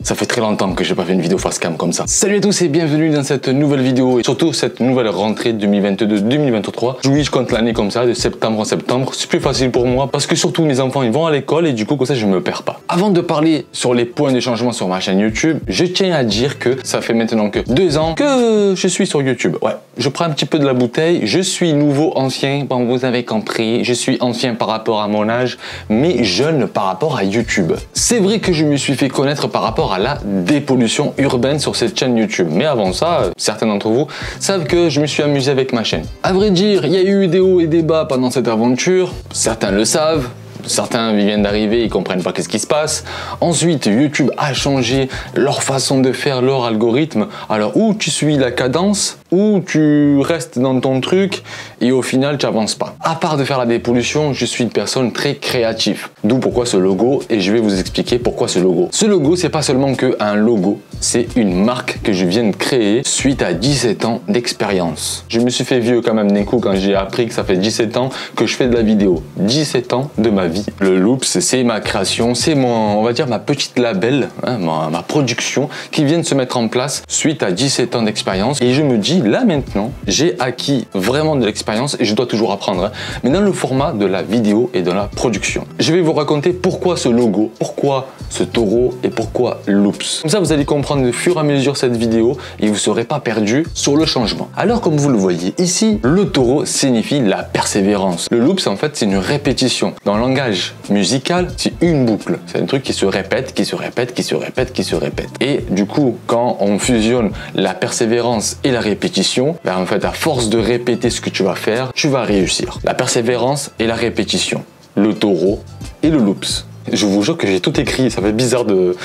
Ça fait très longtemps que j'ai pas fait une vidéo face cam comme ça. Salut à tous et bienvenue dans cette nouvelle vidéo et surtout cette nouvelle rentrée 2022-2023. Oui, je compte l'année comme ça, de septembre en septembre. C'est plus facile pour moi parce que surtout mes enfants ils vont à l'école et du coup comme ça je me perds pas. Avant de parler sur les points de changement sur ma chaîne YouTube, je tiens à dire que ça fait maintenant que 2 ans que je suis sur YouTube. Ouais, je prends un petit peu de la bouteille, je suis nouveau ancien, bon vous avez compris, je suis ancien par rapport à mon âge, mais jeune par rapport à YouTube. C'est vrai que je me suis fait connaître par rapport à la dépollution urbaine sur cette chaîne YouTube. Mais avant ça, certains d'entre vous savent que je me suis amusé avec ma chaîne. À vrai dire, il y a eu des hauts et des bas pendant cette aventure. Certains le savent. Certains viennent d'arriver, ils comprennent pas qu'est-ce qui se passe. Ensuite, YouTube a changé leur façon de faire, leur algorithme. Alors, ou tu suis la cadence, ou tu restes dans ton truc et au final, tu n'avances pas. À part de faire la dépollution, je suis une personne très créative. D'où pourquoi ce logo et je vais vous expliquer pourquoi ce logo. Ce logo, c'est pas seulement qu'un logo, c'est une marque que je viens de créer suite à 17 ans d'expérience. Je me suis fait vieux quand même d'un coup quand j'ai appris que ça fait 17 ans que je fais de la vidéo. 17 ans de ma vie. Le Loops, c'est ma création, c'est on va dire ma petite label, hein, ma production qui vient de se mettre en place suite à 17 ans d'expérience. Et je me dis, là maintenant, j'ai acquis vraiment de l'expérience et je dois toujours apprendre, hein, mais dans le format de la vidéo et de la production. Je vais vous raconter pourquoi ce logo, pourquoi ce taureau et pourquoi Loops. Comme ça, vous allez comprendre au fur et à mesure cette vidéo et vous ne serez pas perdu sur le changement. Alors, comme vous le voyez ici, le taureau signifie la persévérance. Le Loops, en fait, c'est une répétition. Dans le langage musical, c'est une boucle. C'est un truc qui se répète, qui se répète, qui se répète, qui se répète. Et du coup, quand on fusionne la persévérance et la répétition, ben en fait, à force de répéter ce que tu vas faire, tu vas réussir. La persévérance et la répétition. Le taureau et le Loops. Je vous jure que j'ai tout écrit, ça fait bizarre de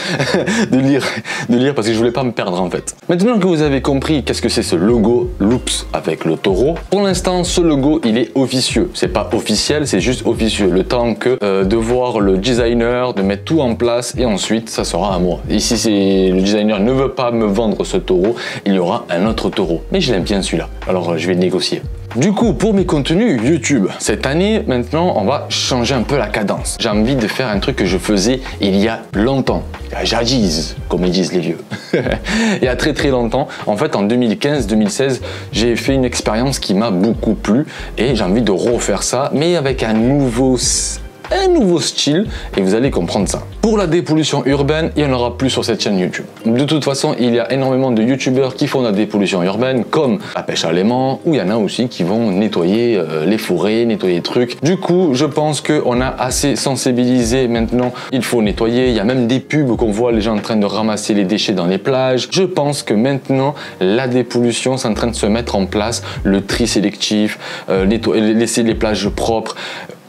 lire parce que je voulais pas me perdre en fait. Maintenant que vous avez compris qu'est-ce que c'est ce logo Loops avec le taureau, pour l'instant ce logo il est officieux. C'est pas officiel, c'est juste officieux. Le temps que de voir le designer, de mettre tout en place et ensuite ça sera à moi. Et si le designer ne veut pas me vendre ce taureau, il y aura un autre taureau. Mais je l'aime bien celui-là, alors je vais le négocier. Du coup, pour mes contenus YouTube, cette année, maintenant, on va changer un peu la cadence. J'ai envie de faire un truc que je faisais il y a longtemps. Jadis, comme ils disent les vieux. Il y a très très longtemps. En fait, en 2015-2016, j'ai fait une expérience qui m'a beaucoup plu et j'ai envie de refaire ça, mais avec un nouveau style et vous allez comprendre ça. Pour la dépollution urbaine, il n'y en aura plus sur cette chaîne YouTube. De toute façon, il y a énormément de youtubeurs qui font de la dépollution urbaine comme la pêche à l'aimant ou il y en a aussi qui vont nettoyer les forêts, nettoyer les trucs. Du coup, je pense qu'on a assez sensibilisé maintenant. Il faut nettoyer. Il y a même des pubs qu'on voit les gens en train de ramasser les déchets dans les plages. Je pense que maintenant, la dépollution c'est en train de se mettre en place. Le tri sélectif, laisser les plages propres.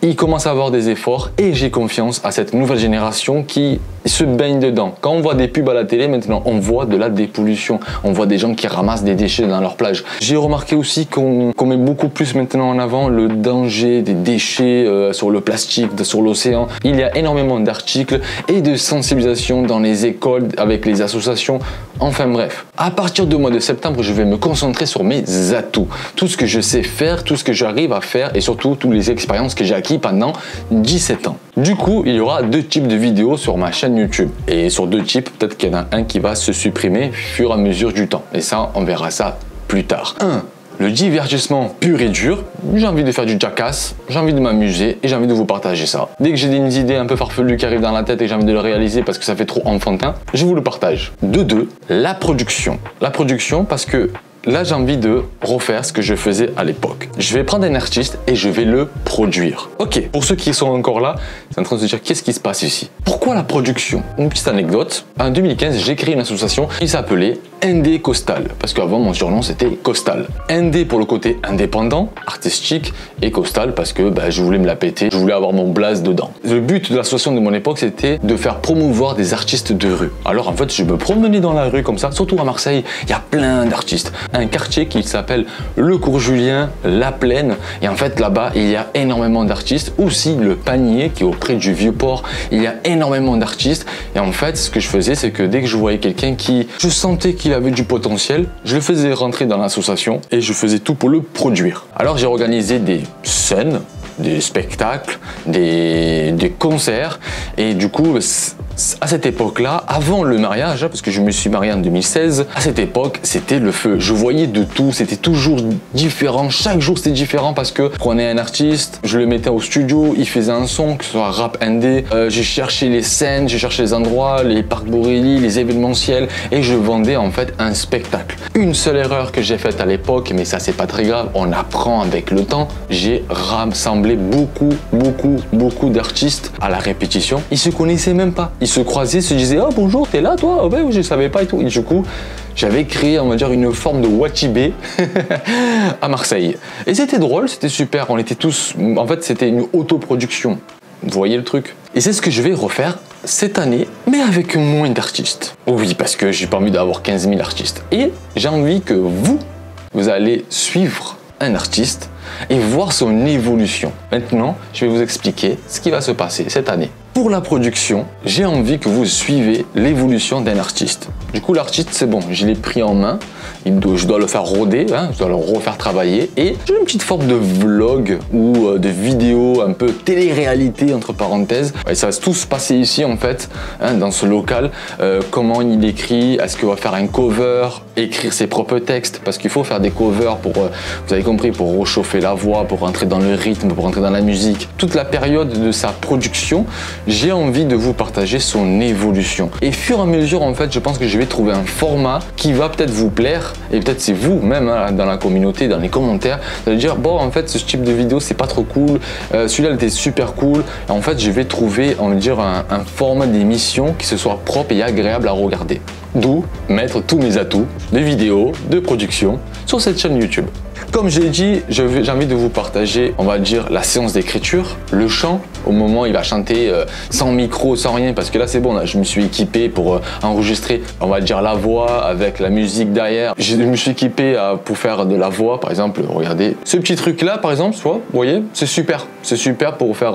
Il commence à avoir des efforts et j'ai confiance à cette nouvelle génération qui se baigne dedans. Quand on voit des pubs à la télé maintenant, on voit de la dépollution. On voit des gens qui ramassent des déchets dans leur plage. J'ai remarqué aussi qu'on met beaucoup plus maintenant en avant le danger des déchets sur le plastique, sur l'océan. Il y a énormément d'articles et de sensibilisation dans les écoles, avec les associations. Enfin bref, à partir du mois de septembre, je vais me concentrer sur mes atouts. Tout ce que je sais faire, tout ce que j'arrive à faire et surtout toutes les expériences que j'ai acquises pendant 17 ans. Du coup, il y aura 2 types de vidéos sur ma chaîne YouTube. Et sur 2 types, peut-être qu'il y en a un qui va se supprimer au fur et à mesure du temps. Et ça, on verra ça plus tard. 1. Le divertissement pur et dur. J'ai envie de faire du jackass, j'ai envie de m'amuser et j'ai envie de vous partager ça. Dès que j'ai des idées un peu farfelues qui arrivent dans la tête et j'ai envie de le réaliser parce que ça fait trop enfantin, je vous le partage. 2. La production. La production parce que là, j'ai envie de refaire ce que je faisais à l'époque. Je vais prendre un artiste et je vais le produire. Ok, pour ceux qui sont encore là, c'est en train de se dire qu'est-ce qui se passe ici. Pourquoi la production? Une petite anecdote. En 2015, j'ai créé une association qui s'appelait Indé Costal. Parce qu'avant, mon surnom, c'était Costal. Indé pour le côté indépendant, artistique, et Costal parce que je voulais me la péter, je voulais avoir mon blaze dedans. Le but de l'association de mon époque, c'était de faire promouvoir des artistes de rue. Alors en fait, je me promenais dans la rue comme ça, surtout à Marseille, il y a plein d'artistes. Un quartier qui s'appelle le Cours Julien, la Plaine, et en fait là-bas, il y a énormément d'artistes. Aussi le Panier qui est auprès du Vieux-Port, il y a énormément d'artistes. Et en fait, ce que je faisais, c'est que dès que je voyais quelqu'un qui, je sentais qu'il avait du potentiel, je le faisais rentrer dans l'association et je faisais tout pour le produire. Alors j'ai organisé des scènes, des spectacles, des concerts et du coup À cette époque-là, avant le mariage, parce que je me suis marié en 2016, à cette époque, c'était le feu. Je voyais de tout, c'était toujours différent. Chaque jour, c'était différent parce que je prenais un artiste, je le mettais au studio, il faisait un son, que ce soit rap indé, j'ai cherché les scènes, j'ai cherché les endroits, les parcs Borély, les événementiels, et je vendais en fait un spectacle. Une seule erreur que j'ai faite à l'époque, mais ça c'est pas très grave, on apprend avec le temps, j'ai rassemblé beaucoup d'artistes à la répétition. Ils se connaissaient même pas, ils se croisaient, se disaient oh bonjour, t'es là toi? Oh, ben je savais pas et tout. Et du coup, j'avais créé, on va dire, une forme de Watibé à Marseille. Et c'était drôle, c'était super. On était tous, en fait, c'était une autoproduction. Vous voyez le truc? Et c'est ce que je vais refaire cette année, mais avec moins d'artistes. Oui, parce que j'ai pas envie d'avoir 15 000 artistes. Et j'ai envie que vous allez suivre un artiste et voir son évolution. Maintenant, je vais vous expliquer ce qui va se passer cette année. Pour la production, j'ai envie que vous suivez l'évolution d'un artiste. Du coup, l'artiste, c'est bon, je l'ai pris en main. Je dois le faire rôder, hein, je dois le refaire travailler. Et j'ai une petite forme de vlog ou de vidéo un peu télé-réalité, entre parenthèses. Et ça va tout se passer ici, en fait, hein, dans ce local. Comment il écrit, est-ce qu'il va faire un cover, écrire ses propres textes, parce qu'il faut faire des covers pour, vous avez compris, pour réchauffer la voix, pour rentrer dans le rythme, pour rentrer dans la musique. Toute la période de sa production, j'ai envie de vous partager son évolution. Et fur et à mesure, en fait, je pense que je vais trouver un format qui va peut-être vous plaire, et peut-être c'est vous même hein, dans la communauté, dans les commentaires, vous allez dire bon en fait ce type de vidéo c'est pas trop cool, celui-là était super cool. Et en fait je vais trouver, on va dire, un format d'émission qui se soit propre et agréable à regarder. D'où mettre tous mes atouts de vidéos, de production sur cette chaîne YouTube. Comme j'ai dit, j'ai envie de vous partager, on va dire, la séance d'écriture, le chant, au moment où il va chanter sans micro, sans rien, parce que là c'est bon, là, je me suis équipé pour enregistrer, on va dire, la voix avec la musique derrière. Je me suis équipé pour faire de la voix, par exemple, regardez. Ce petit truc-là, par exemple, vous voyez, c'est super pour faire,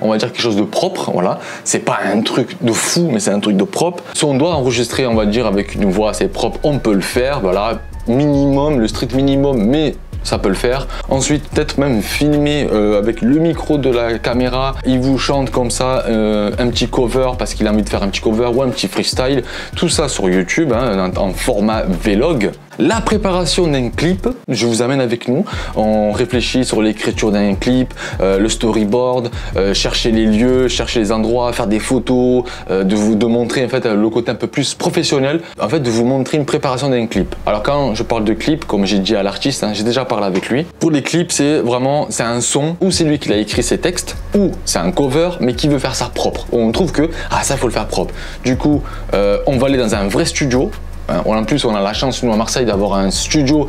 on va dire, quelque chose de propre, voilà. C'est pas un truc de fou, mais c'est un truc de propre. Si on doit enregistrer, on va dire, avec une voix assez propre, on peut le faire, voilà, minimum, le strict minimum, mais ça peut le faire. Ensuite, peut-être même filmer avec le micro de la caméra. Il vous chante comme ça un petit cover parce qu'il a envie de faire un petit cover ou un petit freestyle. Tout ça sur YouTube hein, en format vlog. La préparation d'un clip, je vous amène avec nous. On réfléchit sur l'écriture d'un clip, le storyboard, chercher les lieux, chercher les endroits, faire des photos, de montrer en fait le côté un peu plus professionnel, en fait de vous montrer une préparation d'un clip. Alors quand je parle de clip, comme j'ai dit à l'artiste, hein, j'ai déjà parlé avec lui. Pour les clips, c'est vraiment un son ou c'est lui qui a écrit ses textes ou c'est un cover mais qui veut faire ça propre. On trouve que ça faut le faire propre. Du coup, on va aller dans un vrai studio. En plus, on a la chance, nous, à Marseille, d'avoir un studio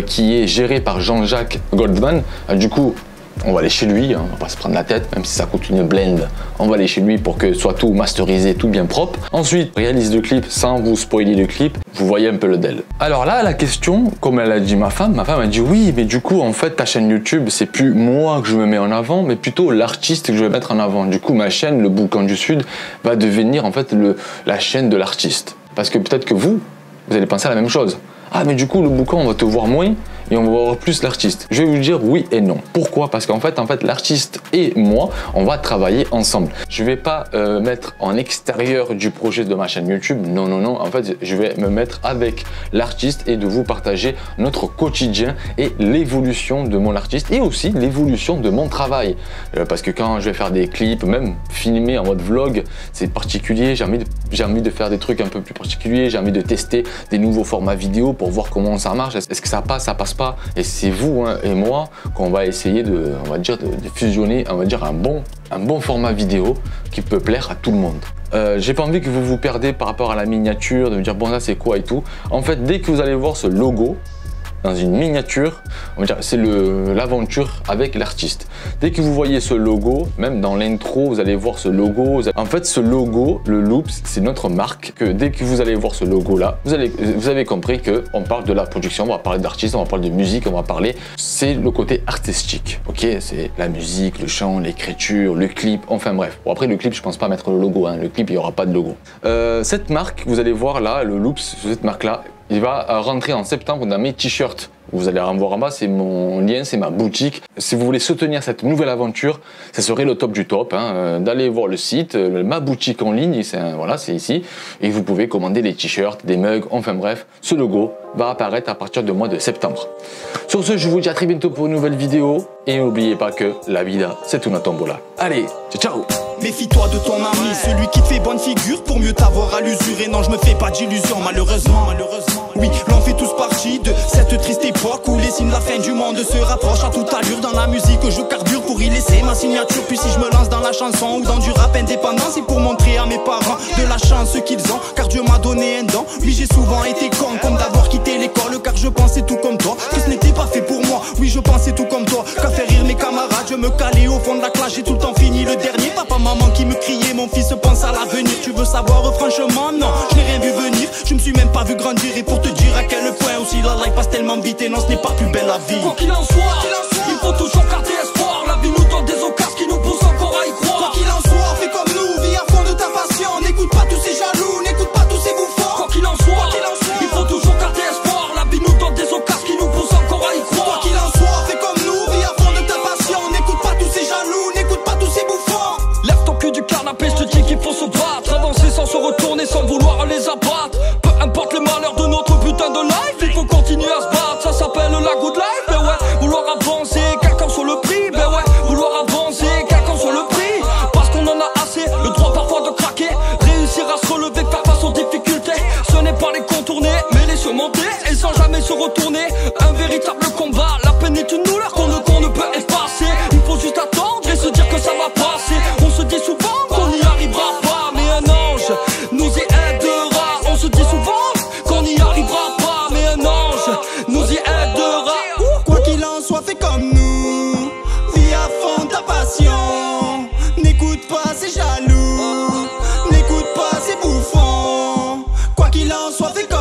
qui est géré par Jean-Jacques Goldman. Du coup, on va aller chez lui, hein, on va pas se prendre la tête, même si ça coûte une blende. On va aller chez lui pour que soit tout masterisé, tout bien propre. Ensuite, réalise le clip sans vous spoiler le clip. Vous voyez un peu le del. Alors là, la question, comme elle a dit ma femme a dit oui, mais du coup, en fait, ta chaîne YouTube, c'est plus moi que je me mets en avant, mais plutôt l'artiste que je vais mettre en avant. Du coup, ma chaîne, le Boucan du Sud, va devenir en fait la chaîne de l'artiste. Parce que peut-être que vous allez penser à la même chose. Ah, mais du coup, le boucan, on va te voir moins et on va voir plus l'artiste. Je vais vous dire oui et non. Pourquoi? Parce qu'en fait, l'artiste et moi, on va travailler ensemble. Je vais pas mettre en extérieur du projet de ma chaîne YouTube. Non, non, non. En fait, je vais me mettre avec l'artiste et de vous partager notre quotidien et l'évolution de mon artiste et aussi l'évolution de mon travail. Parce que quand je vais faire des clips, même filmer en mode vlog, c'est particulier. J'ai envie de faire des trucs un peu plus particuliers. J'ai envie de tester des nouveaux formats vidéo pour voir comment ça marche. Est-ce que ça passe pas? Et c'est vous hein, et moi qu'on va essayer de fusionner, on va dire un bon format vidéo qui peut plaire à tout le monde. J'ai pas envie que vous vous perdez par rapport à la miniature, de me dire bon là c'est quoi et tout. En fait, dès que vous allez voir ce logo dans une miniature, on va dire c'est l'aventure avec l'artiste. Dès que vous voyez ce logo, même dans l'intro, vous allez voir ce logo. En fait, ce logo, le Loops, c'est notre marque. Que dès que vous allez voir ce logo-là, vous avez compris que on parle de la production, on va parler d'artistes, on va parler de musique, on va parler. C'est le côté artistique, ok? C'est la musique, le chant, l'écriture, le clip, enfin bref. Bon, après le clip, je pense pas mettre le logo. Hein. Le clip, il y aura pas de logo. Cette marque, vous allez voir là, le Loops, cette marque-là. Il va rentrer en septembre dans mes t-shirts. vous allez en voir en bas, c'est mon lien, c'est ma boutique. Si vous voulez soutenir cette nouvelle aventure, ça serait le top du top, hein, d'aller voir le site, ma boutique en ligne, voilà, c'est ici, et vous pouvez commander des t-shirts, des mugs, enfin bref, ce logo va apparaître à partir du mois de septembre. Sur ce, je vous dis à très bientôt pour une nouvelle vidéo, et n'oubliez pas que la vida, c'est una tombola. Allez, ciao. Méfie-toi de ton ami, celui qui te fait bonne figure pour mieux t'avoir à l'usure. Et non, je me fais pas d'illusions, malheureusement. Oui, l'on fait tous partie de cette triste époque où les signes de la fin du monde se rapprochent à toute allure. Dans la musique, je carbure pour y laisser ma signature. Puis si je me lance dans la chanson ou dans du rap indépendant, c'est pour montrer à mes parents de la chance qu'ils ont, car Dieu m'a donné un don. Oui, j'ai souvent été con, comme d'avoir quitté l'école, car je pensais tout comme toi, que ce n'était pas fait pour moi. Oui, je pensais tout comme toi, qu'à faire rire mes camarades, je me calais au fond de la classe, j'ai tout le temps fini le dernier. Papa, maman qui me criait, mon fils pense à l'avenir. Tu veux savoir franchement, non, je n'ai rien vu venir. Je me suis même pas vu grandir, et pour te dire à quel point aussi la life passe tellement vite. Et non, ce n'est pas plus belle la vie. Quoi qu'il en soit, il faut toujours garder espoir. La vie nous donne des occasions qui nous poussent encore à y croire. Quoi qu'il en soit, fais comme nous, vis à fond de ta passion. N'écoute pas tous ces jaloux, n'écoute pas tous ces bouffons. Quoi qu'il en soit, il faut toujours garder espoir. La vie nous donne des occasions qui nous poussent encore à y croire. Quoi qu'il en soit, fais comme nous, vis à fond de ta passion. N'écoute pas tous ces jaloux, n'écoute pas tous ces bouffons. Lève ton cul du canapé, je te dis qu'il faut se battre. Avancer sans se retourner, sans vouloir les abattre. Peu importe les malheurs de notre putain de life, il faut continuer à se battre. Ça s'appelle la good life, ben ouais. Vouloir avancer, quelqu'un sur le prix, ben ouais. Vouloir avancer, quelqu'un sur le prix. Parce qu'on en a assez, le droit parfois de craquer. Réussir à se relever, faire face aux difficultés. Ce n'est pas les contourner, mais les surmonter. Et sans jamais se retourner, un véritable combat. La peine est une douleur qu'on ne peut effacer. Il faut juste attendre et se dire que ça va passer. On se dit souvent qu'on n'y arrivera pas, mais un ange nous y aidera. On se dit souvent qu'on n'y arrivera pas, mais un ange nous y aidera. Quoi qu'il en soit, fais comme nous, vis à fond ta passion. N'écoute pas ces jaloux, n'écoute pas ces bouffons. Quoi qu'il en soit, fais comme